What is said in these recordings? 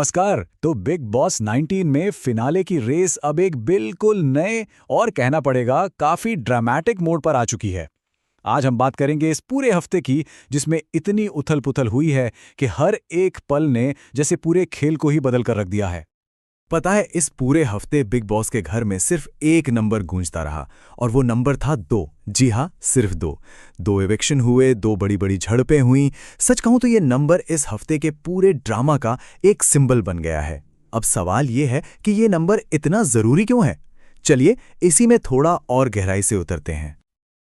नमस्कार। तो big boss 19 में फिनाले की रेस अब एक बिल्कुल नए और कहना पड़ेगा काफी ड्रामेटिक मोड पर आ चुकी है। आज हम बात करेंगे इस पूरे हफ्ते की, जिसमें इतनी उथल-पुथल हुई है कि हर एक पल ने जैसे पूरे खेल को ही बदल कर रख दिया है। पता है, इस पूरे हफ्ते बिग बॉस के घर में सिर्फ एक नंबर गूंजता रहा और वो नंबर था 2। जी हाँ, सिर्फ 2। 2 इविक्शन हुए, 2 बड़ी-बड़ी झड़पें हुई। सच कहूं तो ये नंबर इस हफ्ते के पूरे ड्रामा का एक सिंबल बन गया है। अब सवाल ये है कि ये नंबर इतना जरूरी क्यों है? चलिए इसी में थोड़ा और गहराई से उतरते हैं।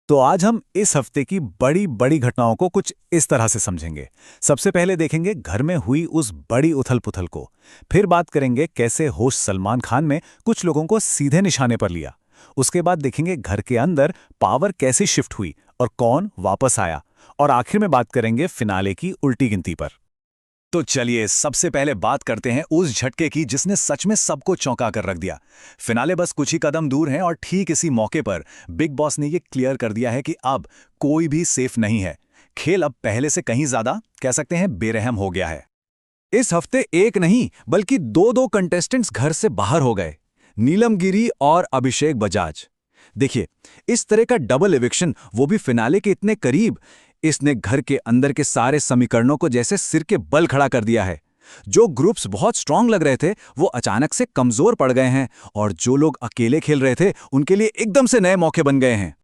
तो आज हम इस हफ्ते की बड़ी बड़ी घटनाओं को कुछ इस तरह से समझेंगे। सबसे पहले देखेंगे घर में हुई उस बड़ी उथल-पुथल को। फिर बात करेंगे कैसे होस्ट सलमान खान ने कुछ लोगों को सीधे निशाने पर लिया। उसके बाद देखेंगे घर के अंदर पावर कैसे शिफ्ट हुई और कौन वापस आया। और आखिर में बात करेंगे फिनाले की उल्टी गिनती पर। तो चलिए सबसे पहले बात करते हैं उस झटके की जिसने सच में सबको चौंका कर रख दिया। फिनाले बस कुछ ही कदम दूर है और ठीक इसी मौके पर बिग बॉस ने ये क्लियर कर दिया है कि अब कोई भी सेफ नहीं है। खेल अब पहले से कहीं ज्यादा कह सकते हैं बेरहम हो गया है। इस हफ्ते एक नहीं बल्कि दो कंटेस्टेंट्स घर से बाहर हो गए, नीलम गिरी और अभिषेक बजाज। देखिए, इस तरह का डबल एविक्शन, वो भी फिनाले के इतने करीब, इसने घर के अंदर के सारे समीकरणों को जैसे सिर के बल खड़ा कर दिया है। जो ग्रुप्स बहुत स्ट्रांग लग रहे थे वो अचानक से कमजोर पड़ गए हैं और जो लोग अकेले खेल रहे थे उनके लिए एकदम से नए मौके बन गए हैं।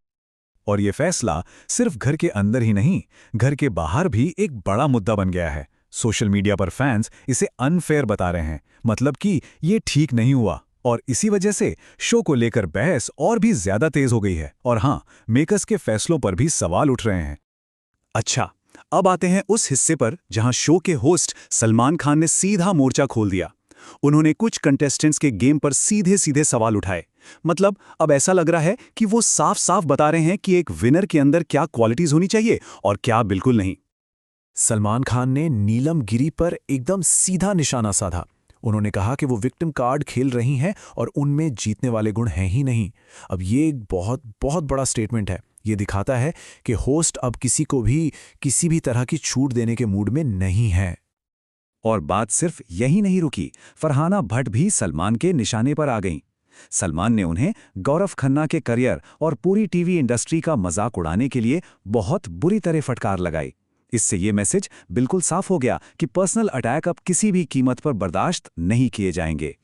और ये फैसला सिर्फ घर के अंदर ही नहीं, घर के बाहर भी एक बड़ा मुद्दा बन गया है। सोशल मीडिया पर फैंस इसे अनफेयर बता रहे हैं, मतलब कि ये ठीक नहीं हुआ। और इसी वजह से शो को लेकर बहस और भी ज्यादा तेज हो गई है। और हाँ, मेकर्स के फैसलों पर भी सवाल उठ रहे हैं। अच्छा, अब आते हैं उस हिस्से पर जहां शो के होस्ट सलमान खान ने सीधा मोर्चा खोल दिया। उन्होंने कुछ कंटेस्टेंट्स के गेम पर सीधे सीधे सवाल उठाए। मतलब अब ऐसा लग रहा है कि वो साफ साफ बता रहे हैं कि एक विनर के अंदर क्या क्वालिटीज होनी चाहिए और क्या बिल्कुल नहीं। सलमान खान ने नीलम गिरी पर एकदम सीधा निशाना साधा। उन्होंने कहा कि वो विक्टिम कार्ड खेल रही हैं और उनमें जीतने वाले गुण हैं ही नहीं। अब ये एक बहुत बहुत बड़ा स्टेटमेंट है। ये दिखाता है कि होस्ट अब किसी को भी किसी भी तरह की छूट देने के मूड में नहीं है। और बात सिर्फ यही नहीं रुकी, फरहाना भट्ट भी सलमान के निशाने पर आ गईं। सलमान ने उन्हें गौरव खन्ना के करियर और पूरी टीवी इंडस्ट्री का मजाक उड़ाने के लिए बहुत बुरी तरह फटकार लगाई। इससे ये मैसेज बिल्कुल साफ हो गया कि पर्सनल अटैक अब किसी भी कीमत पर बर्दाश्त नहीं किए जाएंगे।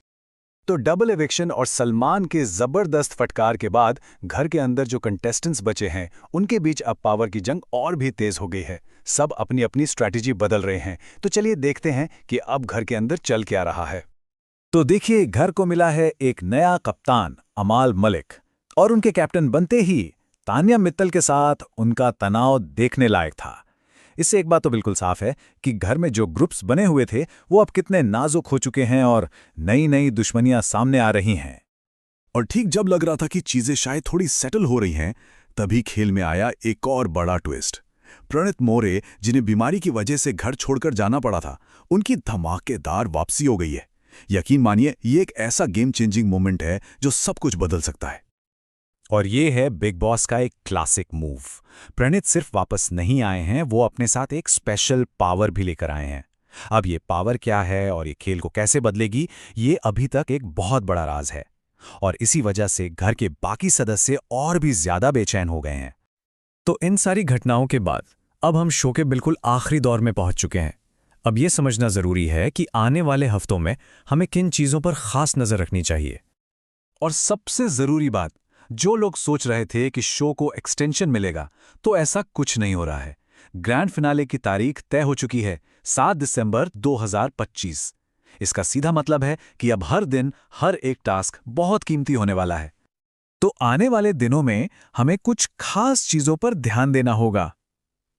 तो डबल एविक्शन और सलमान के जबरदस्त फटकार के बाद घर के अंदर जो कंटेस्टेंट्स बचे हैं उनके बीच अब पावर की जंग और भी तेज हो गई है। सब अपनी अपनी स्ट्रैटेजी बदल रहे हैं। तो चलिए देखते हैं कि अब घर के अंदर चल क्या रहा है। तो देखिए, घर को मिला है एक नया कप्तान, अमाल मलिक, और उनके कैप्टन बनते ही तान्या मित्तल के साथ उनका तनाव देखने लायक था। इससे एक बात तो बिल्कुल साफ है कि घर में जो ग्रुप्स बने हुए थे वो अब कितने नाजुक हो चुके हैं और नई नई दुश्मनियां सामने आ रही हैं। और ठीक जब लग रहा था कि चीजें शायद थोड़ी सेटल हो रही हैं, तभी खेल में आया एक और बड़ा ट्विस्ट। प्रणित मोरे, जिन्हें बीमारी की वजह से घर छोड़कर जाना पड़ा था, उनकी धमाकेदार वापसी हो गई है। यकीन मानिए, ये एक ऐसा गेम चेंजिंग मोमेंट है जो सब कुछ बदल सकता है। और ये है बिग बॉस का एक क्लासिक मूव। प्रणीत सिर्फ वापस नहीं आए हैं, वो अपने साथ एक स्पेशल पावर भी लेकर आए हैं। अब ये पावर क्या है और ये खेल को कैसे बदलेगी, ये अभी तक एक बहुत बड़ा राज है। और इसी वजह से घर के बाकी सदस्य और भी ज्यादा बेचैन हो गए हैं। तो इन सारी घटनाओं के बाद अब हम शो के बिल्कुल आखिरी दौर में पहुंच चुके हैं। अब ये समझना जरूरी है कि आने वाले हफ्तों में हमें किन चीजों पर खास नजर रखनी चाहिए। और सबसे जरूरी बात, जो लोग सोच रहे थे कि शो को एक्सटेंशन मिलेगा, तो ऐसा कुछ नहीं हो रहा है। ग्रैंड फिनाले की तारीख तय हो चुकी है, 7 दिसंबर 2025। इसका सीधा मतलब है कि अब हर दिन हर एक टास्क बहुत कीमती होने वाला है। तो आने वाले दिनों में हमें कुछ खास चीजों पर ध्यान देना होगा।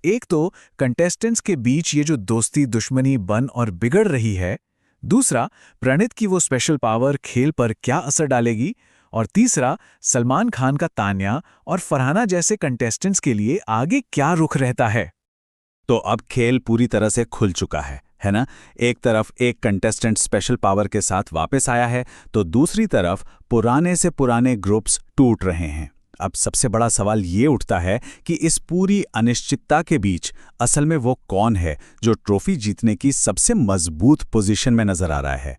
एक तो कंटेस्टेंट्स के बीच ये जो दोस्ती दुश्मनी बन और बिगड़ रही है। दूसरा, प्रणीत की वो स्पेशल पावर खेल पर क्या असर डालेगी। और तीसरा, सलमान खान का तान्या और फरहाना जैसे कंटेस्टेंट्स के लिए आगे क्या रुख रहता है। तो अब खेल पूरी तरह से खुल चुका है ना? एक तरफ एक कंटेस्टेंट स्पेशल पावर के साथ वापस आया है, तो दूसरी तरफ पुराने से पुराने ग्रुप्स टूट रहे हैं। अब सबसे बड़ा सवाल ये उठता है कि इस पूरी अनिश्चितता के बीच असल में वो कौन है जो ट्रॉफी जीतने की सबसे मजबूत पोजीशन में नजर आ रहा है।